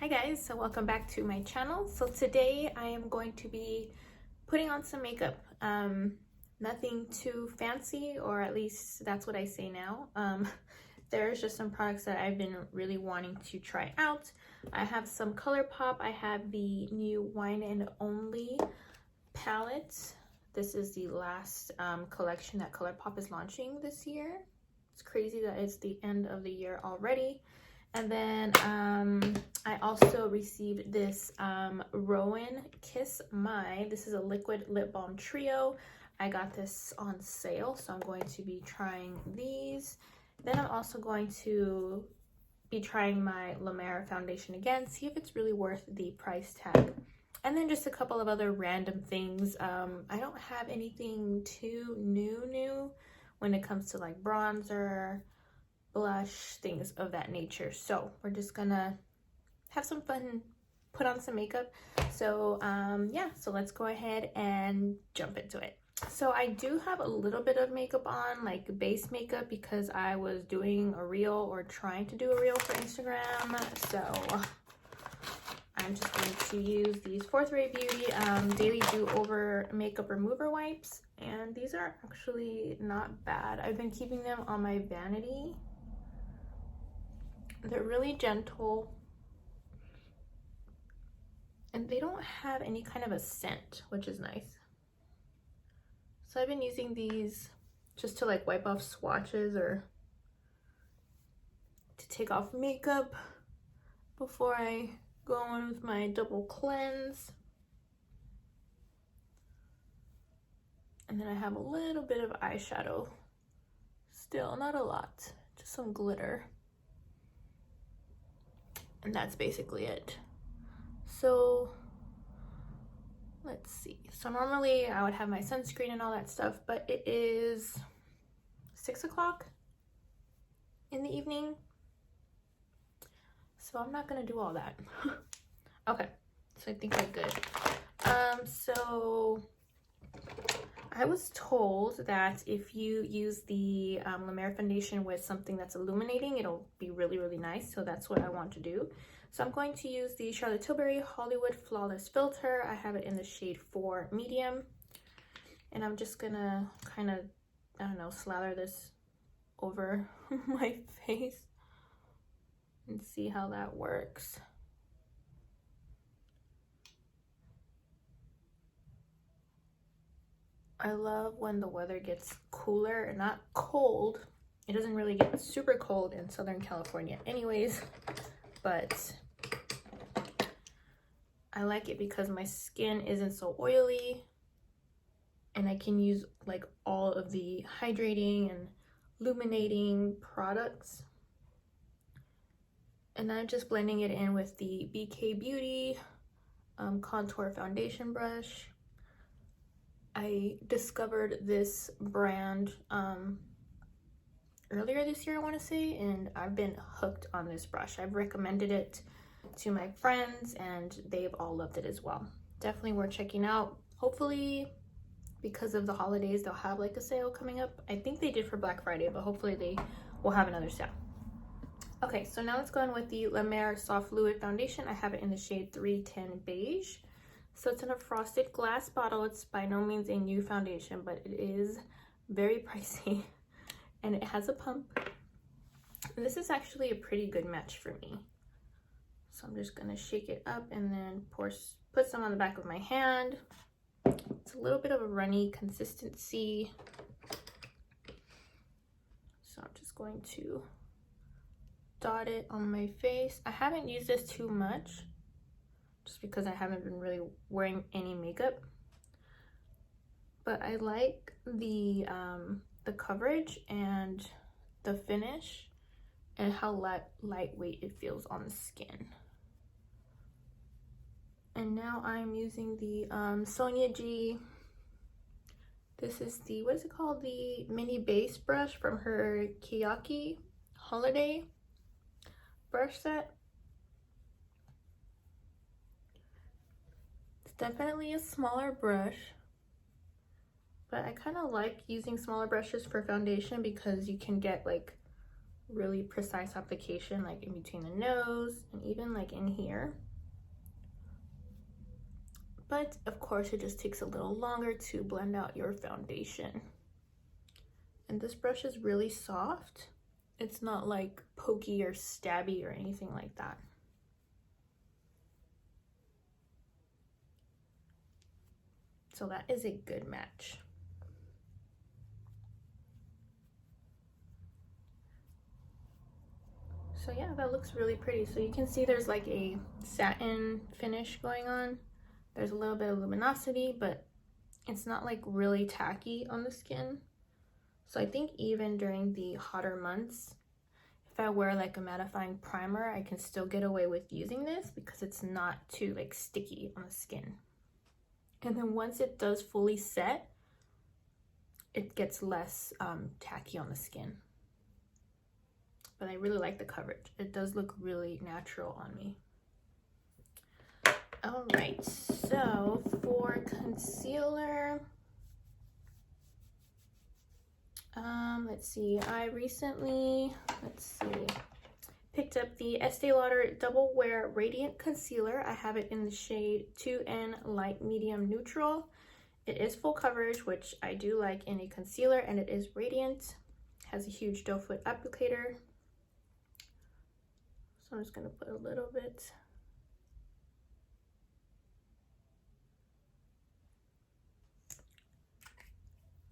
Hi guys, so welcome back to my channel. So today I am going to be putting on some makeup. Nothing too fancy, or at least that's what I say now. There's just some products that I've been really wanting to try out. I have some Colourpop. I have the new Wine and Only palette. This is the last collection that Colourpop is launching this year. It's crazy that it's the end of the year already. And then I also received this Roen Kiss My. This is a liquid lip balm trio. I got this on sale, so I'm going to be trying these. Then I'm also going to be trying my La Mer foundation again, see if it's really worth the price tag. And then just a couple of other random things. I don't have anything too new when it comes to like bronzer, blush, things of that nature. So we're just gonna have some fun, put on some makeup. So yeah, so let's go ahead and jump into it. So I do have a little bit of makeup on, like base makeup, because I was doing a reel or trying to do a reel for Instagram. So I'm just going to use these Fourth Ray Beauty Daily Do Over Makeup Remover Wipes, and these are actually not bad. I've been keeping them on my vanity. They're really gentle and they don't have any kind of a scent, which is nice. So I've been using these just to like wipe off swatches or to take off makeup before I go on with my double cleanse. And then I have a little bit of eyeshadow still, not a lot, just some glitter. And that's basically it. So let's see. So normally I would have my sunscreen and all that stuff, but it is 6 o'clock in the evening, so I'm not gonna do all that. Okay, so I think I'm good. So I was told that if you use the La Mer foundation with something that's illuminating, it'll be really nice. So that's what I want to do. So I'm going to use the Charlotte Tilbury Hollywood Flawless Filter. I have it in the shade 4 medium. And I'm just gonna kind of, I don't know, slather this over my face and see how that works. I love when the weather gets cooler and not cold. It doesn't really get super cold in Southern California anyways, but I like it because my skin isn't so oily and I can use like all of the hydrating and illuminating products. And I'm just blending it in with the BK Beauty contour foundation brush. I discovered this brand earlier this year, I want to say, and I've been hooked on this brush. I've recommended it to my friends and they've all loved it as well. Definitely worth checking out. Hopefully, because of the holidays, they'll have like a sale coming up. I think they did for Black Friday, but hopefully they will have another sale. Okay, so now let's go in with the La Mer Soft Fluid foundation. I have it in the shade 310 Beige. So it's in a frosted glass bottle. It's by no means a new foundation, but it is very pricey and it has a pump. And this is actually a pretty good match for me. So I'm just gonna shake it up and then put some on the back of my hand. It's a little bit of a runny consistency. So I'm just going to dot it on my face. I haven't used this too much, just because I haven't been really wearing any makeup. But I like the coverage and the finish and how lightweight it feels on the skin. And now I'm using the Sonia G. This is the, what is it called? The mini base brush from her Kiyaki holiday brush set. Definitely a smaller brush, but I kind of like using smaller brushes for foundation because you can get like really precise application, like in between the nose and even like in here. But of course it just takes a little longer to blend out your foundation. And this brush is really soft. It's not like pokey or stabby or anything like that. So that is a good match. So yeah, that looks really pretty. So you can see there's like a satin finish going on. There's a little bit of luminosity, but it's not like really tacky on the skin. So I think even during the hotter months, if I wear like a mattifying primer, I can still get away with using this because it's not too like sticky on the skin. And then once it does fully set, it gets less tacky on the skin. But I really like the coverage. It does look really natural on me. All right, so for concealer, let's see, I recently, picked up the Estee Lauder Double Wear Radiant Concealer. I have it in the shade 2N Light Medium Neutral. It is full coverage, which I do like in a concealer, and it is radiant. Has a huge doe foot applicator. So I'm just gonna put a little bit.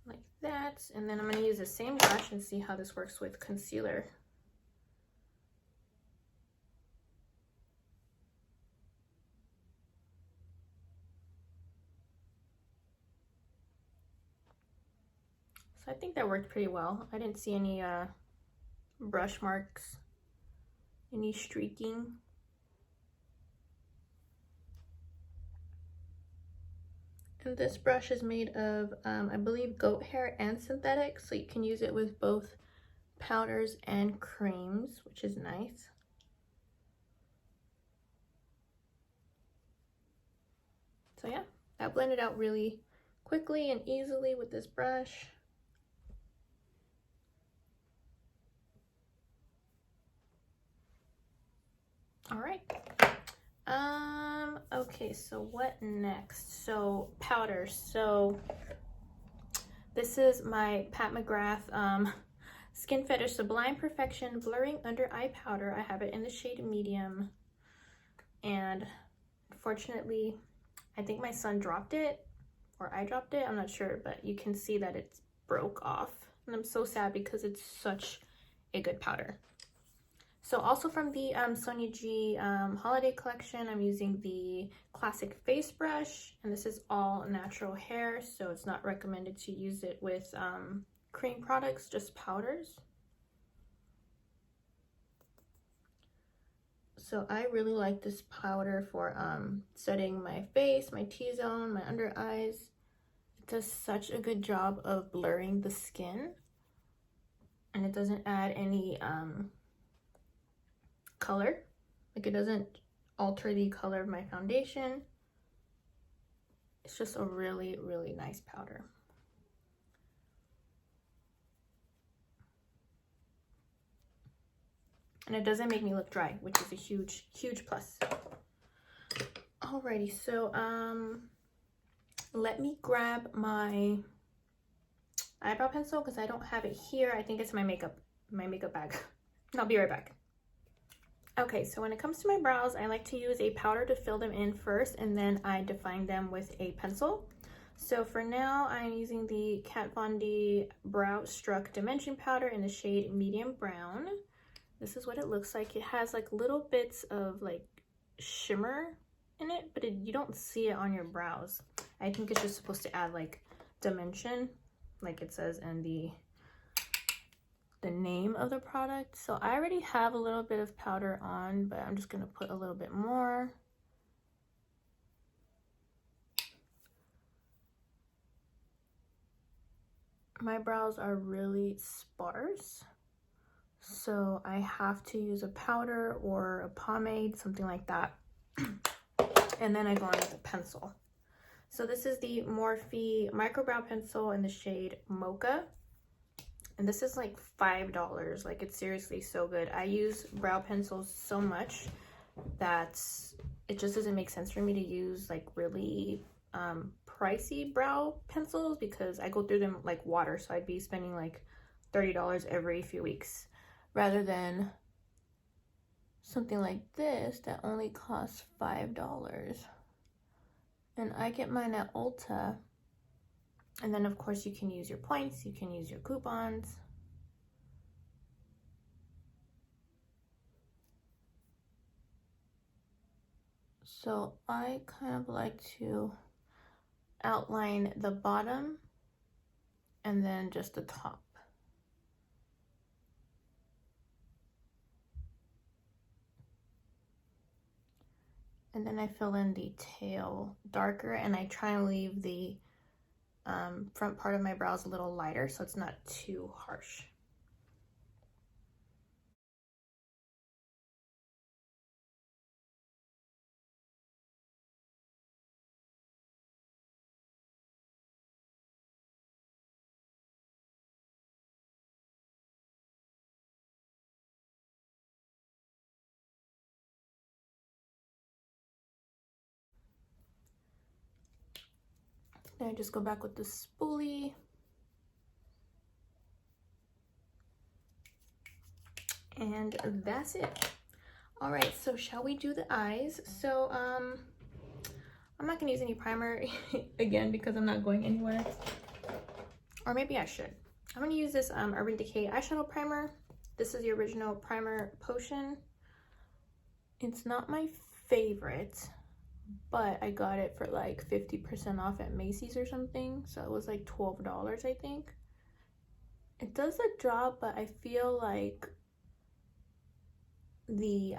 Like that, and then I'm going to use the same brush and see how this works with concealer. So I think that worked pretty well. I didn't see any brush marks, any streaking. And this brush is made of, I believe, goat hair and synthetic, so you can use it with both powders and creams, which is nice. So yeah, that blended out really quickly and easily with this brush. All right. Okay, so what next? So powders. So this is my Pat McGrath Skin Fetish Sublime Perfection Blurring Under Eye Powder. I have it in the shade medium, and unfortunately I think my son dropped it, or I dropped it, I'm not sure, but you can see that it's broke off, and I'm so sad because it's such a good powder. So also from the Sonia G holiday collection, I'm using the classic face brush, and this is all natural hair, so it's not recommended to use it with cream products, just powders. So I really like this powder for setting my face, my T-zone, my under eyes. It does such a good job of blurring the skin, and it doesn't add any color. Like, it doesn't alter the color of my foundation. It's just a really, really nice powder. And it doesn't make me look dry, which is a huge, huge plus. Alrighty, so let me grab my eyebrow pencil because I don't have it here. I think it's my makeup bag. I'll be right back. Okay, so when it comes to my brows, I like to use a powder to fill them in first, and then I define them with a pencil. So for now, I'm using the Kat Von D Brow Struck Dimension Powder in the shade Medium Brown. This is what it looks like. It has like little bits of like shimmer in it, but you don't see it on your brows. I think it's just supposed to add like dimension, like it says in the name of the product. So I already have a little bit of powder on, but I'm just gonna put a little bit more. My brows are really sparse, so I have to use a powder or a pomade, something like that. And then I go on with a pencil. So this is the Morphe Micro Brow Pencil in the shade Mocha. And this is like $5. Like, it's seriously so good. I use brow pencils so much that it just doesn't make sense for me to use like really pricey brow pencils, because I go through them like water. So I'd be spending like $30 every few weeks, rather than something like this that only costs $5. And I get mine at Ulta. And then of course you can use your points, you can use your coupons. So I kind of like to outline the bottom and then just the top. And then I fill in the tail darker, and I try and leave the front part of my brows a little lighter so it's not too harsh. Then I just go back with the spoolie. And that's it. All right, so shall we do the eyes? So I'm not gonna use any primer again because I'm not going anywhere. Or maybe I should. I'm gonna use this Urban Decay eyeshadow primer. This is the original primer potion. It's not my favorite, but I got it for like 50% off at Macy's or something. So it was like $12, I think. It does the job, but I feel like the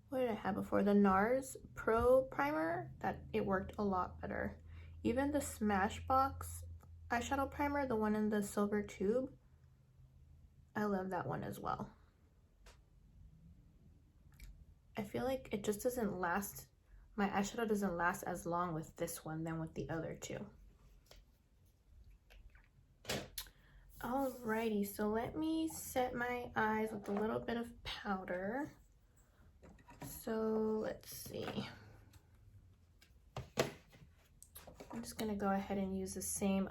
what did I have before? The NARS Pro primer, that it worked a lot better. Even the Smashbox eyeshadow primer, the one in the silver tube, I love that one as well. I feel like it just doesn't last, my eyeshadow doesn't last as long with this one than with the other two. Alrighty, so let me set my eyes with a little bit of powder. So let's see. I'm just gonna go ahead and use the same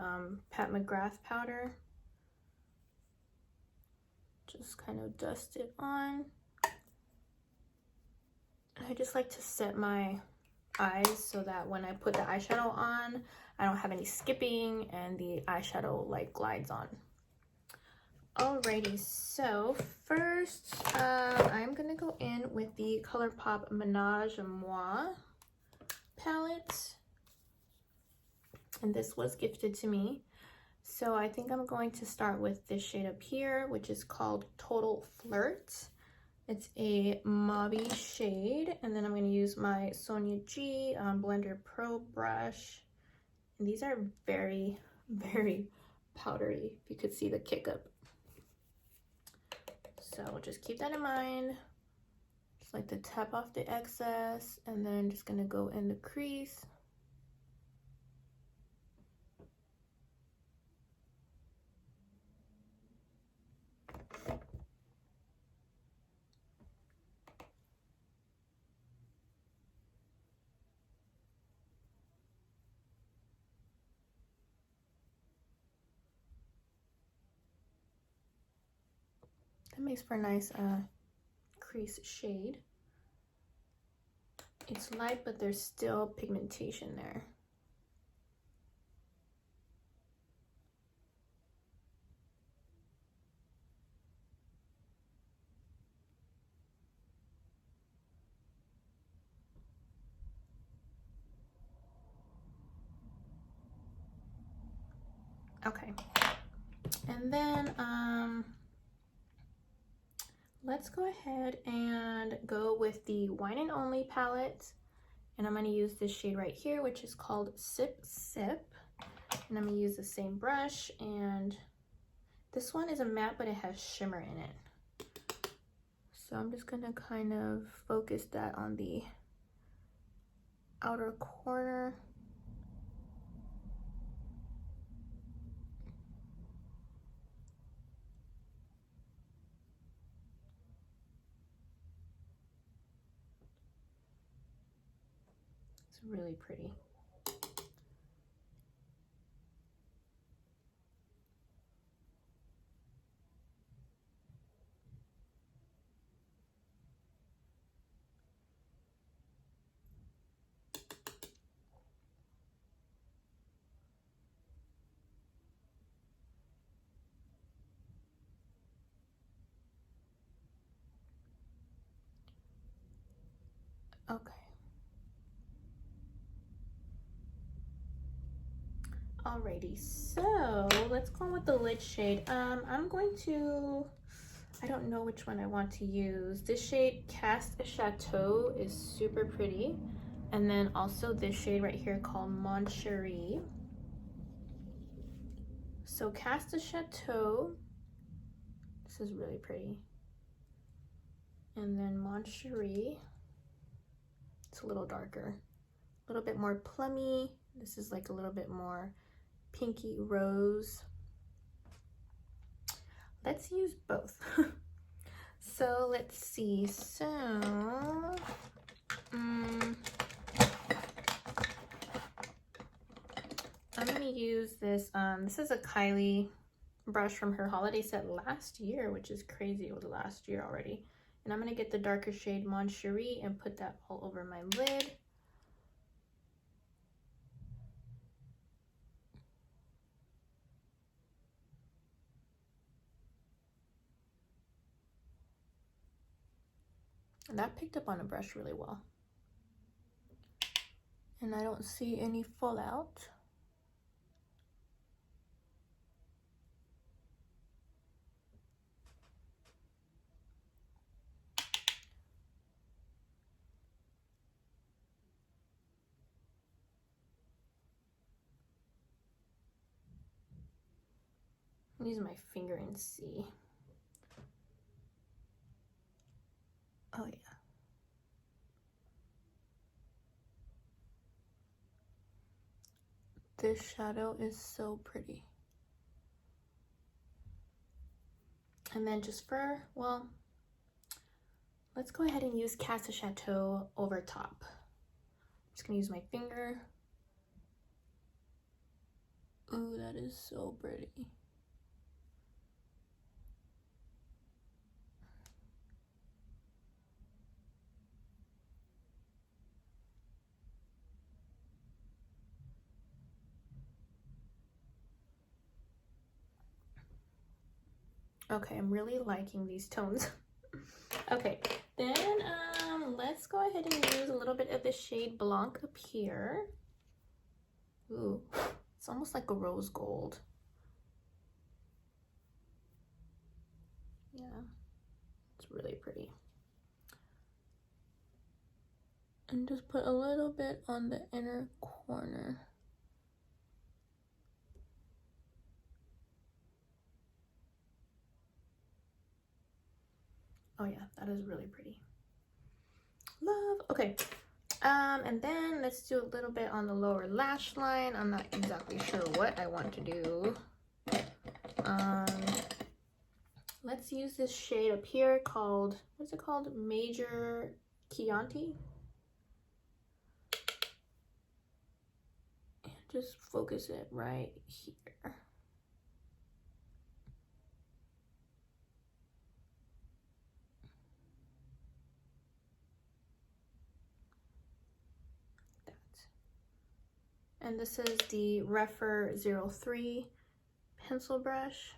Pat McGrath powder. Just kind of dust it on. I just like to set my eyes so that when I put the eyeshadow on, I don't have any skipping and the eyeshadow like glides on. Alrighty, so first I'm gonna go in with the Colourpop Ménage Muah palette, and this was gifted to me. So I think I'm going to start with this shade up here, which is called Total Flirt. It's a mauvey shade, and then I'm going to use my Sonia G Blender Pro brush. And these are very, very powdery, if you could see the kick up. So just keep that in mind. Just like to tap off the excess, and then just going to go in the crease. That makes for a nice crease shade. It's light, but there's still pigmentation there. Okay, and then let's go ahead and go with the Wine and Only palette, and I'm going to use this shade right here, which is called Sip Sip, and I'm going to use the same brush, and this one is a matte, but it has shimmer in it. So I'm just going to kind of focus that on the outer corner. It's really pretty. Okay. Alrighty, so let's go on with the lid shade. I'm going to, I don't know which one I want to use. This shade, Cast a Chateau, is super pretty. And then also this shade right here called Mon Cherie. So Cast a Chateau, this is really pretty. And then Mon Cherie, it's a little darker, a little bit more plummy. This is like a little bit more pinky rose. Let's use both. So let's see. So I'm gonna use this. This is a Kylie brush from her holiday set last year, which is crazy. It was last year already. And I'm gonna get the darker shade Mon Cherie and put that all over my lid. And that picked up on a brush really well. And I don't see any fallout. I'm using my finger and see. Oh yeah. This shadow is so pretty. And then just for, well, let's go ahead and use Cast a Chateau over top. I'm just gonna use my finger. Ooh, that is so pretty. Okay, I'm really liking these tones. Okay, then let's go ahead and use a little bit of the shade Blanc up here. Ooh, it's almost like a rose gold. Yeah, it's really pretty. And just put a little bit on the inner corner. Oh yeah, that is really pretty. Love. Okay. And then let's do a little bit on the lower lash line. I'm not exactly sure what I want to do. Let's use this shade up here called, what's it called? Major Chianti. And just focus it right here. And this is the Refer 03 pencil brush.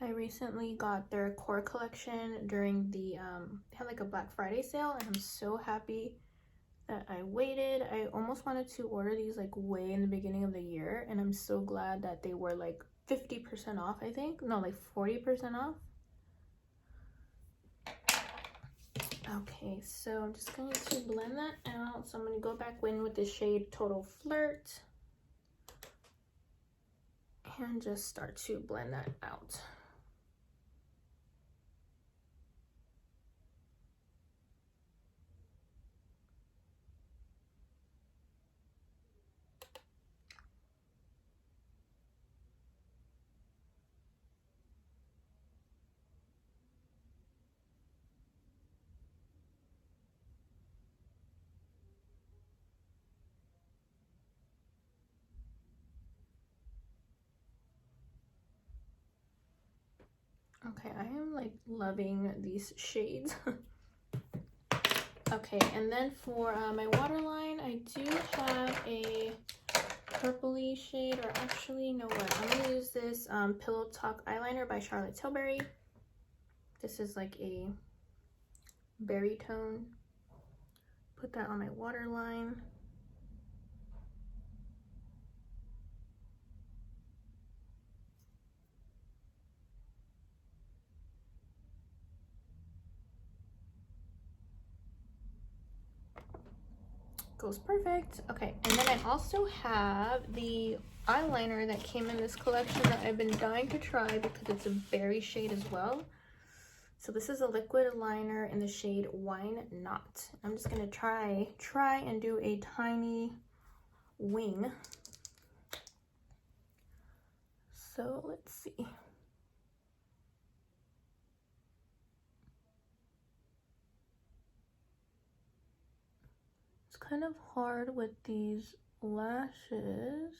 I recently got their core collection during the, they had like a Black Friday sale, and I'm so happy that I waited. I almost wanted to order these like way in the beginning of the year, and I'm so glad that they were like 50% off, I think. No, like 40% off. Okay, so I'm just going to blend that out. So I'm going to go back in with the shade Total Flirt and just start to blend that out. Okay, I am like loving these shades. Okay, and then for my waterline, I do have a purpley shade, or actually, you know what? I'm gonna use this Pillow Talk eyeliner by Charlotte Tilbury. This is like a berry tone. Put that on my waterline. Goes perfect. Okay, and then I also have the eyeliner that came in this collection that I've been dying to try because it's a berry shade as well. So this is a liquid liner in the shade Wine Knot. I'm just gonna try and do a tiny wing. So let's see. It's kind of hard with these lashes.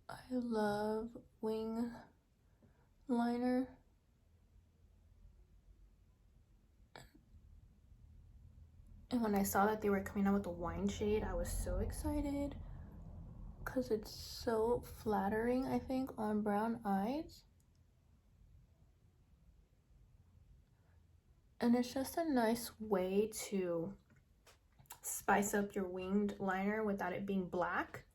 I love wing liner. And when I saw that they were coming out with a wine shade, I was so excited because it's so flattering, I think, on brown eyes. And it's just a nice way to spice up your winged liner without it being black.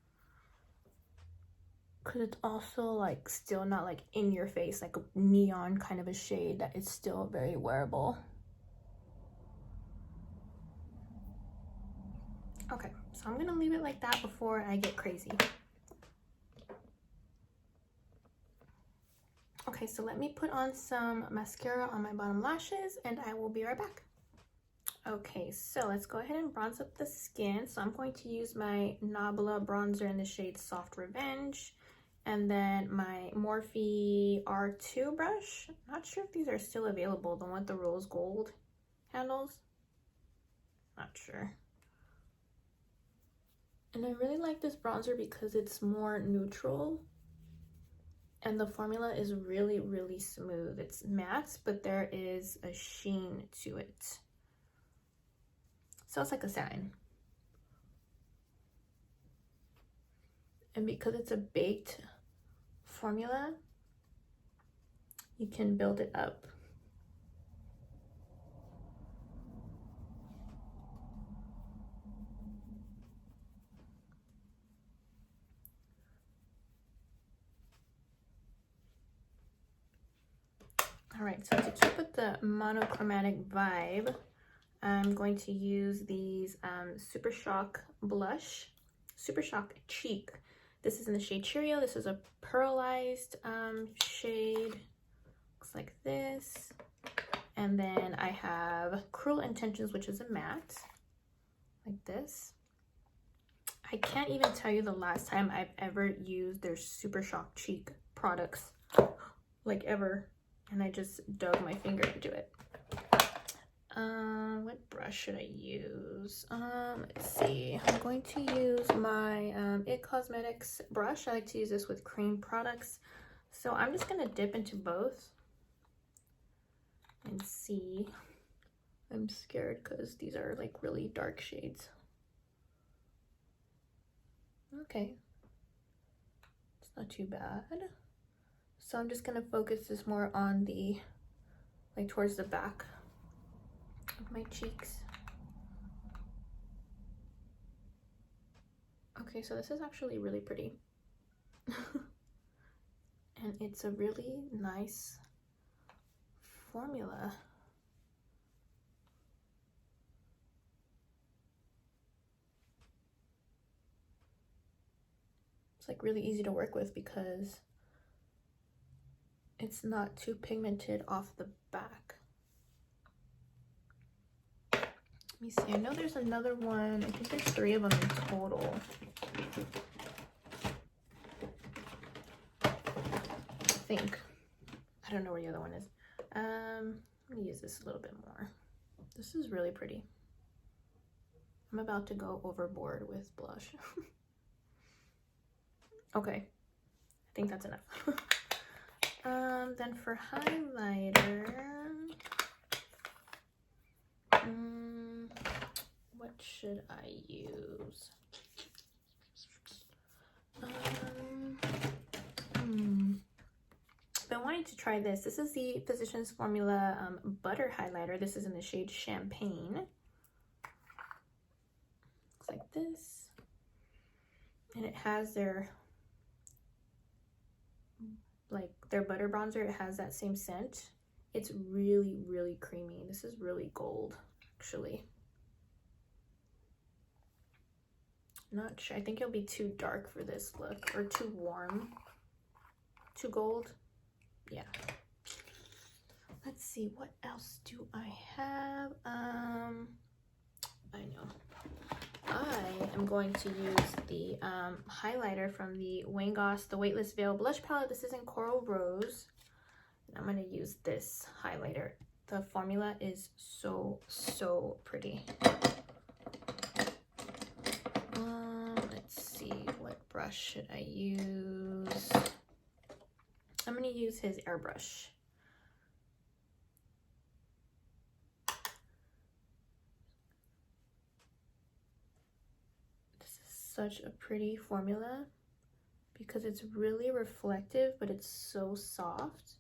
Because it's also like still not like in your face, like a neon kind of a shade that is still very wearable. Okay, so I'm gonna leave it like that before I get crazy. Okay, so let me put on some mascara on my bottom lashes and I will be right back. Okay, so let's go ahead and bronze up the skin. So I'm going to use my Nabla bronzer in the shade Soft Revenge. And then my Morphe R2 brush. Not sure if these are still available, the one with the rose gold handles. Not sure. And I really like this bronzer because it's more neutral. And the formula is really, really smooth. It's matte, but there is a sheen to it. So it's like a satin. And because it's a baked formula, you can build it up. All right, so to keep with the monochromatic vibe, I'm going to use these Super Shock blush, Super Shock Cheek. This is in the shade Cheerio. This is a pearlized shade. Looks like this. And then I have Cruel Intentions, which is a matte, like this. I can't even tell you the last time I've ever used their Super Shock Cheek products, like ever. And I just dug my finger into it. What brush should I use? Let's see. I'm going to use my It Cosmetics brush. I like to use this with cream products. So I'm just gonna dip into both and see. I'm scared because these are like really dark shades. Okay. It's not too bad. So I'm just gonna focus this more on the, like towards the back of my cheeks. Okay, so this is actually really pretty. And it's a really nice formula. It's like really easy to work with because it's not too pigmented off the back. Let me see, I know there's another one. I think there's 3 of them in total. think. I don't know where the other one is. I'm gonna use this a little bit more. This is really pretty. I'm about to go overboard with blush. Okay, I think that's enough. Then for highlighter, what should I use? Been wanting to try this. This is the Physicians Formula Butter Highlighter. This is in the shade Champagne. Looks like this. And it has their, like, their butter bronzer. It has that same scent. It's really, really creamy. This is really gold, actually. Not sure. I think it'll be too dark for this look, or too warm. Too gold. Yeah. Let's see, what else do I have? I know. I am going to use the highlighter from the Goss, the Weightless Veil Blush Palette. This is in Coral Rose. And I'm going to use this highlighter. The formula is so, so pretty. Let's see, what brush should I use? I'm going to use his airbrush. This is such a pretty formula because it's really reflective, but it's so soft.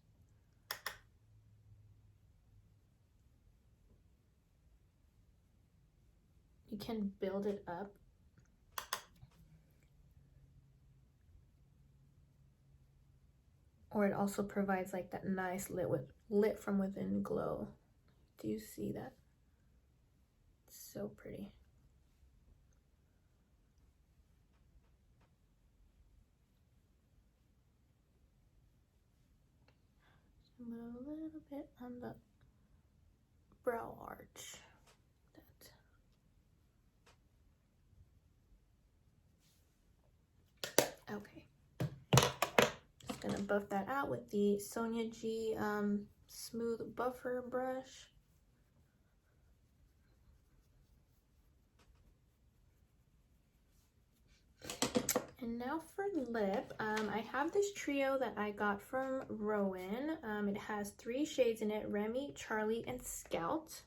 You can build it up. Or it also provides like that nice lit from within glow. Do you see that? It's so pretty. A little bit on the brow arch. Okay. Just gonna buff that out with the Sonia G smooth buffer brush. And now for lip, I have this trio that I got from Roen. It has 3 shades in it: Remy, Charlie, and Scout.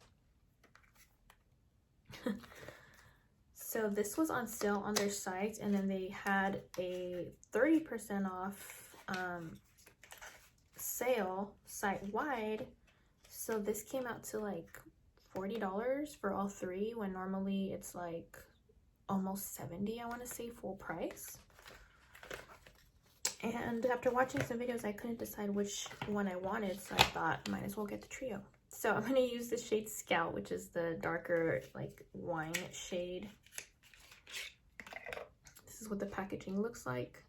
So this was on sale on their site, and then they had a 30% off sale site-wide. So this came out to like $40 for all 3, when normally it's like almost $70, I want to say, full price. And after watching some videos, I couldn't decide which one I wanted, so I thought might as well get the trio. So I'm going to use the shade Scout, which is the darker like wine shade. This is what the packaging looks like.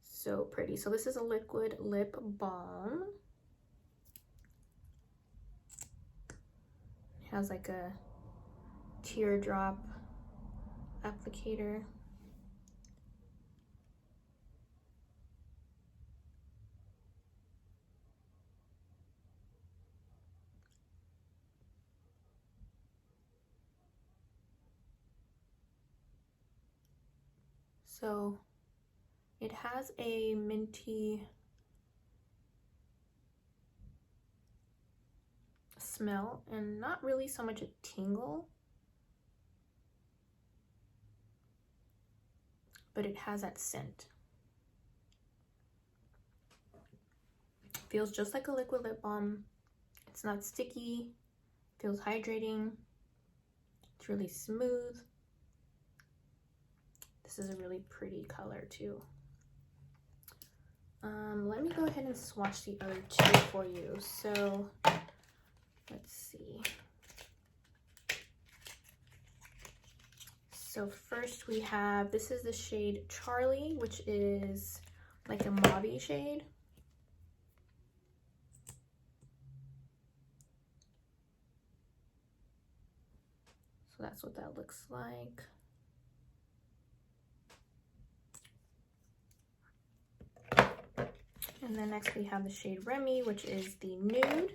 So pretty. So this is a liquid lip balm. It has like a teardrop applicator. So it has a minty smell and not really so much a tingle, but it has that scent. Feels just like a liquid lip balm. It's not sticky, feels hydrating. It's really smooth. This is a really pretty color too. Let me go ahead and swatch the other 2 for you. So let's see. So first we have, this is the shade Charlie, which is like a mauve shade. So that's what that looks like. And And then next we have the shade Remy, which is the nude.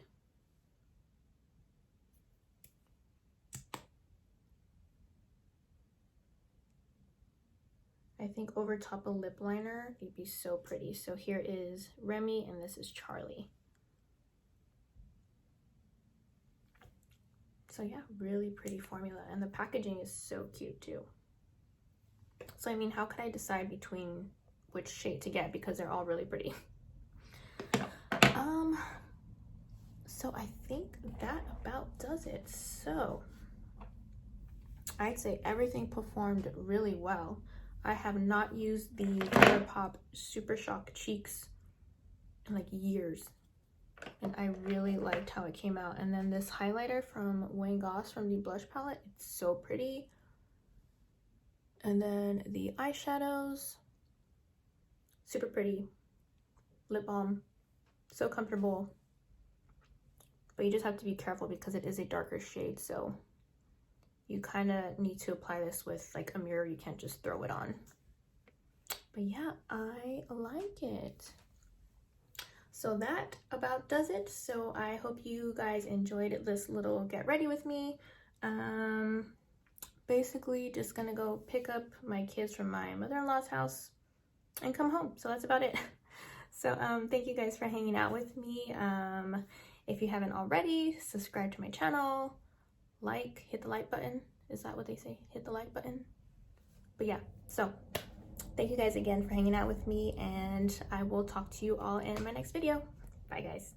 I think over top a lip liner, it'd be so pretty. So here is Remy and this is Charlie. So yeah, really pretty formula, and the packaging is so cute too. So I mean, how could I decide between which shade to get, because they're all really pretty. So I think that about does it. So I'd say everything performed really well. I have not used the Colourpop Super Shock Cheeks in like years, and I really liked how it came out. And then this highlighter from Goss from the blush palette, it's so pretty. And then the eyeshadows, super pretty. Lip balm, so comfortable. But you just have to be careful because it is a darker shade, so you kind of need to apply this with like a mirror. You can't just throw it on. But yeah, I like it. So that about does it. So I hope you guys enjoyed this little get ready with me. Basically just gonna go pick up my kids from my mother-in-law's house and come home. So that's about it. So thank you guys for hanging out with me. If you haven't already, subscribe to my channel, hit the like button. Is that what they say? Hit the like button. But yeah, so thank you guys again for hanging out with me, and I will talk to you all in my next video. Bye guys.